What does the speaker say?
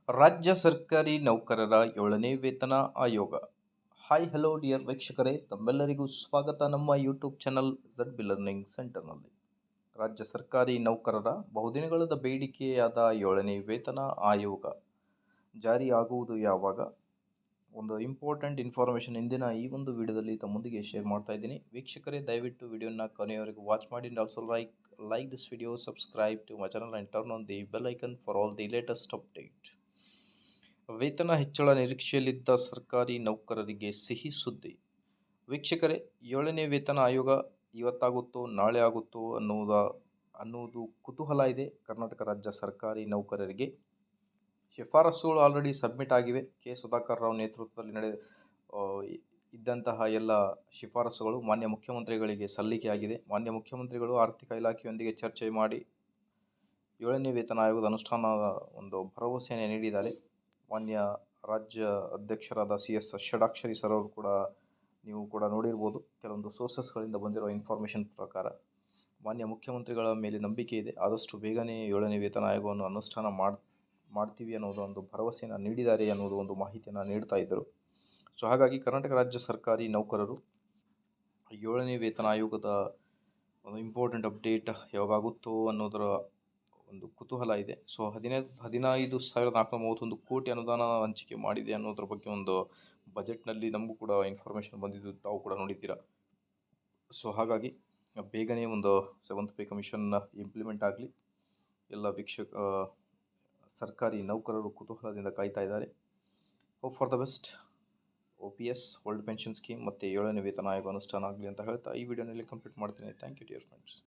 ರಾಜ್ಯ ಸರ್ಕಾರಿ ನೌಕರರ 7ನೇ ವೇತನ ಆಯೋಗ. ಹಾಯ್ ಹಲೋ ಡಿಯರ್ ವೀಕ್ಷಕರೇ, ತಮ್ಮೆಲ್ಲರಿಗೂ ಸ್ವಾಗತ ನಮ್ಮ ಯೂಟ್ಯೂಬ್ ಚಾನಲ್ ZB ಲರ್ನಿಂಗ್ ಸೆಂಟರ್ನಲ್ಲಿ. ರಾಜ್ಯ ಸರ್ಕಾರಿ ನೌಕರರ ಬಹುದಿನಗಳದ ಬೇಡಿಕೆಯಾದ 7ನೇ ವೇತನ ಆಯೋಗ ಜಾರಿಯಾಗುವುದು ಯಾವಾಗ? ಒಂದು ಇಂಪಾರ್ಟೆಂಟ್ ಇನ್ಫಾರ್ಮೇಷನ್ ಇಂದಿನ ಈ ಒಂದು ವಿಡಿಯೋದಲ್ಲಿ ತಮ್ಮೊಂದಿಗೆ ಶೇರ್ ಮಾಡ್ತಾ ಇದ್ದೀನಿ. ವೀಕ್ಷಕರೇ, ದಯವಿಟ್ಟು ವಿಡಿಯೋನ ಕೊನೆಯವರೆಗೂ ವಾಚ್ ಮಾಡಿ and also like this video, subscribe to my channel and turn on the bell icon for all the latest update. ವೇತನ ಹೆಚ್ಚಳ ನಿರೀಕ್ಷೆಯಲ್ಲಿದ್ದ ಸರ್ಕಾರಿ ನೌಕರರಿಗೆ ಸಿಹಿ ಸುದ್ದಿ. ವೀಕ್ಷಕರೇ, 7ನೇ ವೇತನ ಆಯೋಗ ಇವತ್ತಾಗುತ್ತೋ ನಾಳೆ ಆಗುತ್ತೋ ಅನ್ನುವುದು ಕುತೂಹಲ ಇದೆ ಕರ್ನಾಟಕ ರಾಜ್ಯ ಸರ್ಕಾರಿ ನೌಕರರಿಗೆ. ಶಿಫಾರಸುಗಳು ಆಲ್ರೆಡಿ ಸಬ್ಮಿಟ್ ಆಗಿವೆ. ಕೆ ಸುಧಾಕರ್ ರಾವ್ ನೇತೃತ್ವದಲ್ಲಿ ಇದ್ದಂತಹ ಎಲ್ಲ ಶಿಫಾರಸುಗಳು ಮಾನ್ಯ ಮುಖ್ಯಮಂತ್ರಿಗಳಿಗೆ ಸಲ್ಲಿಕೆಯಾಗಿದೆ. ಮಾನ್ಯ ಮುಖ್ಯಮಂತ್ರಿಗಳು ಆರ್ಥಿಕ ಇಲಾಖೆಯೊಂದಿಗೆ ಚರ್ಚೆ ಮಾಡಿ 7ನೇ ವೇತನ ಆಯೋಗದ ಅನುಷ್ಠಾನದ ಒಂದು ಭರವಸೆಯನ್ನು ನೀಡಿದ್ದಾರೆ. ಮಾನ್ಯ ರಾಜ್ಯ ಅಧ್ಯಕ್ಷರಾದ CS ಷಡಾಕ್ಷರಿ ಸರ್ ಅವರು ಕೂಡ ನೀವು ಕೂಡ ನೋಡಿರ್ಬೋದು. ಕೆಲವೊಂದು ಸೋರ್ಸಸ್ಗಳಿಂದ ಬಂದಿರೋ ಇನ್ಫಾರ್ಮೇಷನ್ ಪ್ರಕಾರ ಮಾನ್ಯ ಮುಖ್ಯಮಂತ್ರಿಗಳ ಮೇಲೆ ನಂಬಿಕೆ ಇದೆ. ಆದಷ್ಟು ಬೇಗನೆ 7ನೇ ವೇತನ ಆಯೋಗವನ್ನು ಅನುಷ್ಠಾನ ಮಾಡ್ತೀವಿ ಅನ್ನೋದು ಒಂದು ಭರವಸೆಯನ್ನು ನೀಡಿದ್ದಾರೆ ಅನ್ನೋದು ಒಂದು ಮಾಹಿತಿಯನ್ನು ನೀಡ್ತಾ ಇದ್ದರು. ಸೊ ಹಾಗಾಗಿ ಕರ್ನಾಟಕ ರಾಜ್ಯ ಸರ್ಕಾರಿ ನೌಕರರು 7ನೇ ವೇತನ ಆಯೋಗದ ಒಂದು ಇಂಪಾರ್ಟೆಂಟ್ ಅಪ್ಡೇಟ್ ಯಾವಾಗ ಆಗುತ್ತೋ ಅನ್ನೋದರ ಒಂದು ಕುತೂಹಲ ಇದೆ. ಸೊ 15,431 ಕೋಟಿ ಅನುದಾನ ಹಂಚಿಕೆ ಮಾಡಿದೆ ಅನ್ನೋದ್ರ ಬಗ್ಗೆ ಒಂದು ಬಜೆಟ್ನಲ್ಲಿ ನಮಗೂ ಕೂಡ ಇನ್ಫಾರ್ಮೇಷನ್ ಬಂದಿದ್ದು ತಾವು ಕೂಡ ನೋಡಿದ್ದೀರಾ. ಸೊ ಹಾಗಾಗಿ ಬೇಗನೆ ಒಂದು 7th ಪೇ ಕಮಿಷನ್ ಇಂಪ್ಲಿಮೆಂಟ್ ಆಗಲಿ. ಎಲ್ಲ ಸರ್ಕಾರಿ ನೌಕರರು ಕುತೂಹಲದಿಂದ ಕಾಯ್ತಾ ಇದ್ದಾರೆ. Hope for the best. OPS old pension scheme ಮತ್ತು 7ನೇ ವೇತನ ಆಯೋಗ ಅನುಷ್ಠಾನ ಆಗಲಿ ಅಂತ ಹೇಳ್ತಾ ಈ ವಿಡಿಯೋನಲ್ಲಿ ಕಂಪ್ಲೀಟ್ ಮಾಡ್ತೀನಿ. Thank you dear friends.